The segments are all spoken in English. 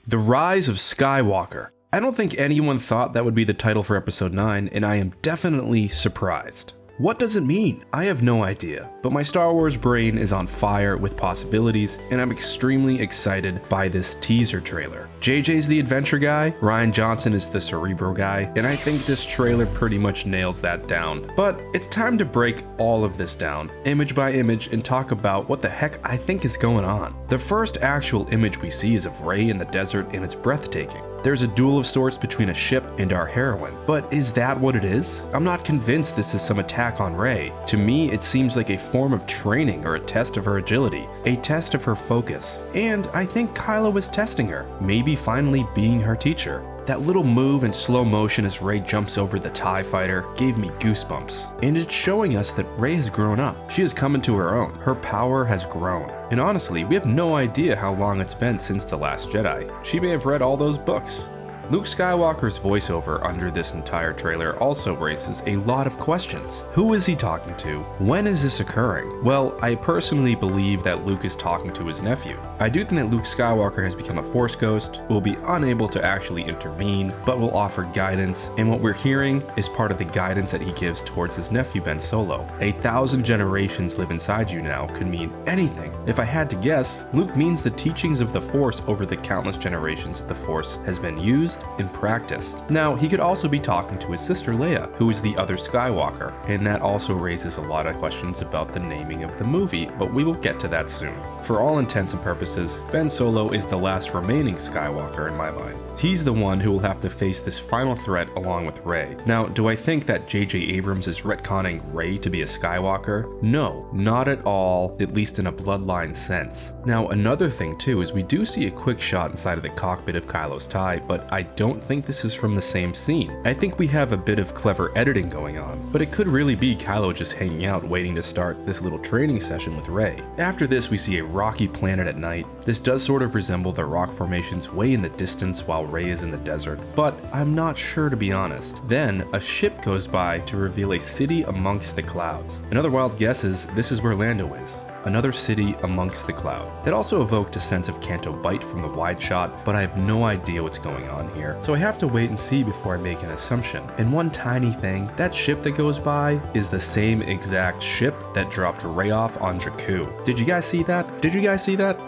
The Rise of Skywalker. I don't think anyone thought that would be the title for episode 9, and I am definitely surprised. What does it mean? I have no idea, but my Star Wars brain is on fire with possibilities, and I'm extremely excited by this teaser trailer. JJ's the adventure guy, Rian Johnson is the cerebral guy, and I think this trailer pretty much nails that down. But it's time to break all of this down, image by image, and talk about what the heck I think is going on. The first actual image we see is of Rey in the desert, and it's breathtaking. There's a duel of sorts between a ship and our heroine, but is that what it is? I'm not convinced this is some attack on Rey. To me, it seems like a form of training or a test of her agility, a test of her focus, and I think Kylo is testing her, maybe finally being her teacher. That little move in slow motion as Rey jumps over the TIE fighter gave me goosebumps, and it's showing us that Rey has grown up. She has come into her own. Her power has grown. And honestly, we have no idea how long it's been since The Last Jedi. She may have read all those books. Luke Skywalker's voiceover under this entire trailer also raises a lot of questions. Who is he talking to? When is this occurring? Well, I personally believe that Luke is talking to his nephew. I do think that Luke Skywalker has become a Force ghost, will be unable to actually intervene, but will offer guidance, and what we're hearing is part of the guidance that he gives towards his nephew Ben Solo. 1,000 generations live inside you now could mean anything. If I had to guess, Luke means the teachings of the Force over the countless generations the Force has been used and practiced. Now, he could also be talking to his sister Leia, who is the other Skywalker, and that also raises a lot of questions about the naming of the movie, but we will get to that soon. For all intents and purposes, Ben Solo is the last remaining Skywalker in my mind. He's the one who will have to face this final threat along with Rey. Now, do I think that J.J. Abrams is retconning Rey to be a Skywalker? No, not at all, at least in a bloodline sense. Now, another thing too is we do see a quick shot inside of the cockpit of Kylo's TIE, but I don't think this is from the same scene. I think we have a bit of clever editing going on, but it could really be Kylo just hanging out waiting to start this little training session with Rey. After this, we see a rocky planet at night. This does sort of resemble the rock formations way in the distance while Rey is in the desert, but I'm not sure to be honest. Then, a ship goes by to reveal a city amongst the clouds. Another wild guess is this is where Lando is. Another city amongst the cloud. It also evoked a sense of Canto Bight from the wide shot, but I have no idea what's going on here, so I have to wait and see before I make an assumption. And one tiny thing, that ship that goes by is the same exact ship that dropped Rey off on Jakku. Did you guys see that?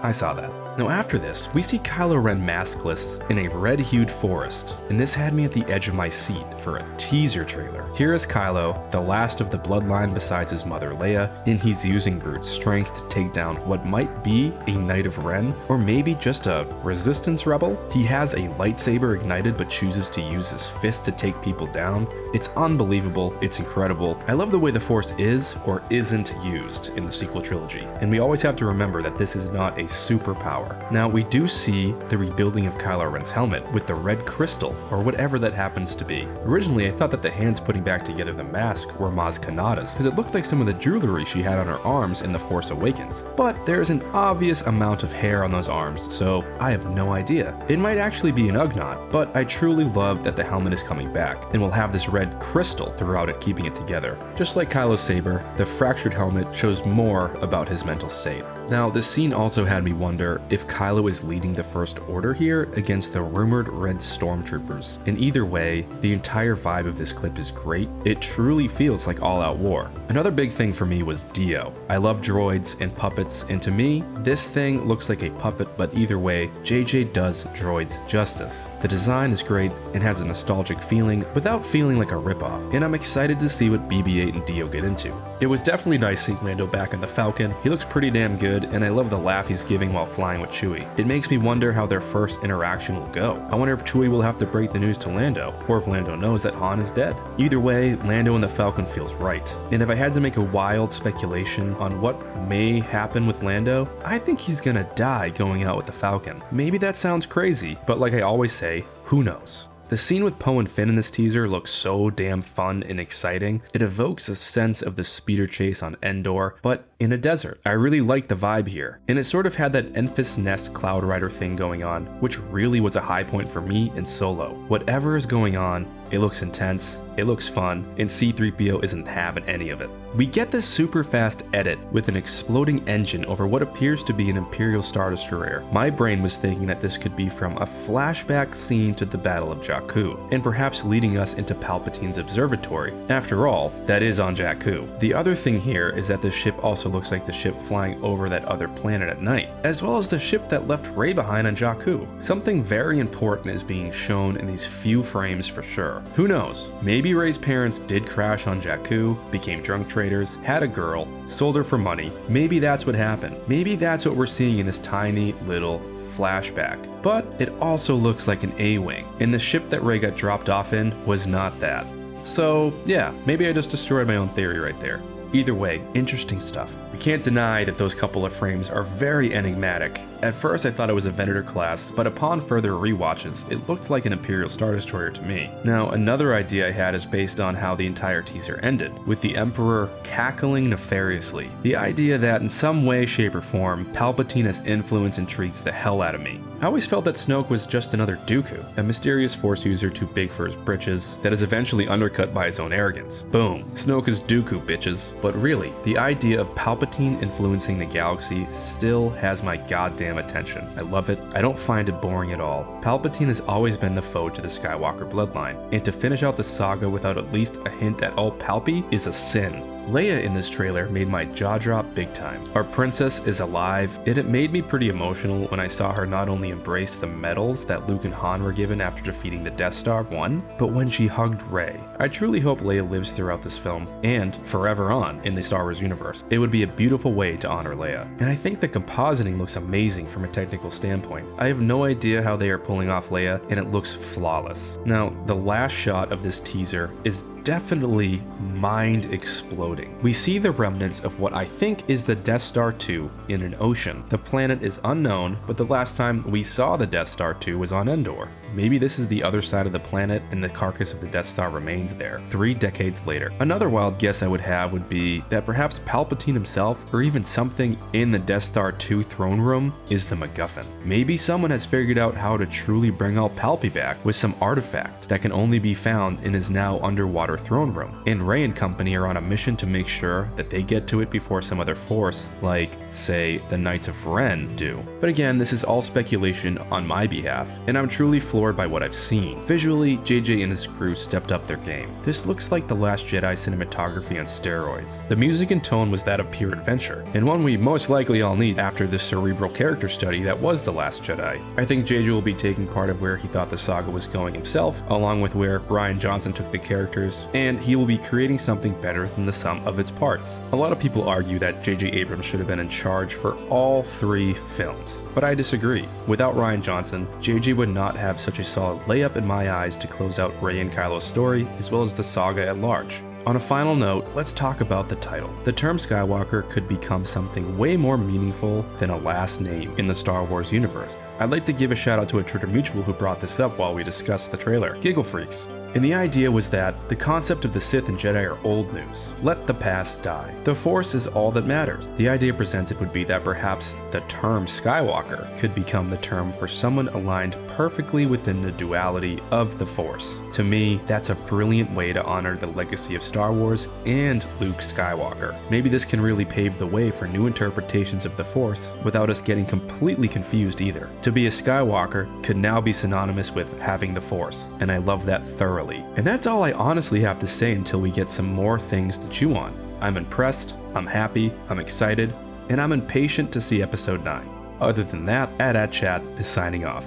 I saw that. Now after this, we see Kylo Ren maskless in a red-hued forest, and this had me at the edge of my seat for a teaser trailer. Here is Kylo, the last of the bloodline besides his mother Leia, and he's using brute strength to take down what might be a Knight of Ren, or maybe just a resistance rebel. He has a lightsaber ignited but chooses to use his fist to take people down. It's unbelievable, it's incredible. I love the way the Force is or isn't used in the sequel trilogy, and we always have to remember that this is not a superpower. Now, we do see the rebuilding of Kylo Ren's helmet with the red crystal, or whatever that happens to be. Originally, I thought that the hands putting back together the mask were Maz Kanata's, because it looked like some of the jewelry she had on her arms in The Force Awakens. But there's an obvious amount of hair on those arms, so I have no idea. It might actually be an Ugnaught, but I truly love that the helmet is coming back, and will have this red crystal throughout it keeping it together. Just like Kylo's saber, the fractured helmet shows more about his mental state. Now, this scene also had me wonder if Kylo is leading the First Order here against the rumored Red Stormtroopers. In either way, the entire vibe of this clip is great. It truly feels like all-out war. Another big thing for me was D-O. I love droids and puppets, and to me, this thing looks like a puppet, but either way, JJ does droids justice. The design is great and has a nostalgic feeling without feeling like a ripoff, and I'm excited to see what BB-8 and D-O get into. It was definitely nice seeing Lando back on the Falcon. He looks pretty damn good, and I love the laugh he's giving while flying with Chewie. It makes me wonder how their first interaction will go. I wonder if Chewie will have to break the news to Lando, or if Lando knows that Han is dead. Either way, Lando and the Falcon feels right. And if I had to make a wild speculation on what may happen with Lando, I think he's gonna die going out with the Falcon. Maybe that sounds crazy, but like I always say, who knows? The scene with Poe and Finn in this teaser looks so damn fun and exciting. It evokes a sense of the speeder chase on Endor, but in a desert. I really like the vibe here, and it sort of had that Enfys Nest Cloud Rider thing going on, which really was a high point for me in Solo. Whatever is going on, It looks intense, it looks fun, and C-3PO isn't having any of it. We get this super fast edit with an exploding engine over what appears to be an Imperial Star Destroyer. My brain was thinking that this could be from a flashback scene to the Battle of Jakku, and perhaps leading us into Palpatine's observatory. After all, that is on Jakku. The other thing here is that the ship also looks like the ship flying over that other planet at night, as well as the ship that left Rey behind on Jakku. Something very important is being shown in these few frames for sure. Who knows? Maybe Rey's parents did crash on Jakku, became drunk traders, had a girl, sold her for money. Maybe that's what happened. Maybe that's what we're seeing in this tiny little flashback. But it also looks like an A-Wing, and the ship that Rey got dropped off in was not that. So yeah, maybe I just destroyed my own theory right there. Either way, interesting stuff. We can't deny that those couple of frames are very enigmatic. At first I thought it was a Venator class, but upon further rewatches, it looked like an Imperial Star Destroyer to me. Now, another idea I had is based on how the entire teaser ended, with the Emperor cackling nefariously. The idea that in some way, shape, or form, Palpatine's influence intrigues the hell out of me. I always felt that Snoke was just another Dooku, a mysterious Force user too big for his britches that is eventually undercut by his own arrogance. Boom, Snoke is Dooku, bitches. But really, the idea of Palpatine influencing the galaxy still has my goddamn attention. I love it. I don't find it boring at all. Palpatine has always been the foe to the Skywalker bloodline, and to finish out the saga without at least a hint at all Palpy is a sin. Leia in this trailer made my jaw drop big time. Our princess is alive, and it made me pretty emotional when I saw her not only embrace the medals that Luke and Han were given after defeating the Death Star 1, but when she hugged Rey. I truly hope Leia lives throughout this film, and forever on in the Star Wars universe. It would be a beautiful way to honor Leia. And I think the compositing looks amazing from a technical standpoint. I have no idea how they are pulling off Leia, and it looks flawless. Now, the last shot of this teaser is definitely mind exploding. We see the remnants of what I think is the Death Star 2 in an ocean. The planet is unknown, but the last time we saw the Death Star 2 was on Endor. Maybe this is the other side of the planet and the carcass of the Death Star remains there, 3 decades later. Another wild guess I would have would be that perhaps Palpatine himself, or even something in the Death Star 2 throne room, is the MacGuffin. Maybe someone has figured out how to truly bring all Palpy back with some artifact that can only be found in his now underwater throne room. And Rey and company are on a mission to make sure that they get to it before some other Force, like, say, the Knights of Ren, do. But again, this is all speculation on my behalf, and I'm truly floored by what I've seen. Visually, JJ and his crew stepped up their game. This looks like The Last Jedi cinematography on steroids. The music and tone was that of pure adventure, and one we most likely all need after this cerebral character study that was The Last Jedi. I think JJ will be taking part of where he thought the saga was going himself, along with where Rian Johnson took the characters, and he will be creating something better than the sum of its parts. A lot of people argue that JJ Abrams should have been in charge for all 3 films, but I disagree. Without Rian Johnson, JJ would not have such a solid layup in my eyes to close out Rey and Kylo's story, as well as the saga at large. On a final note, let's talk about the title. The term Skywalker could become something way more meaningful than a last name in the Star Wars universe. I'd like to give a shout out to a Twitter mutual who brought this up while we discussed the trailer, Giggle Freaks. And the idea was that the concept of the Sith and Jedi are old news. Let the past die. The Force is all that matters. The idea presented would be that perhaps the term Skywalker could become the term for someone aligned perfectly within the duality of the Force. To me, that's a brilliant way to honor the legacy of Star Wars and Luke Skywalker. Maybe this can really pave the way for new interpretations of the Force without us getting completely confused either. To be a Skywalker could now be synonymous with having the Force, and I love that thoroughly. And that's all I honestly have to say until we get some more things to chew on. I'm impressed, I'm happy, I'm excited, and I'm impatient to see episode 9. Other than that, AT-AT Chat is signing off.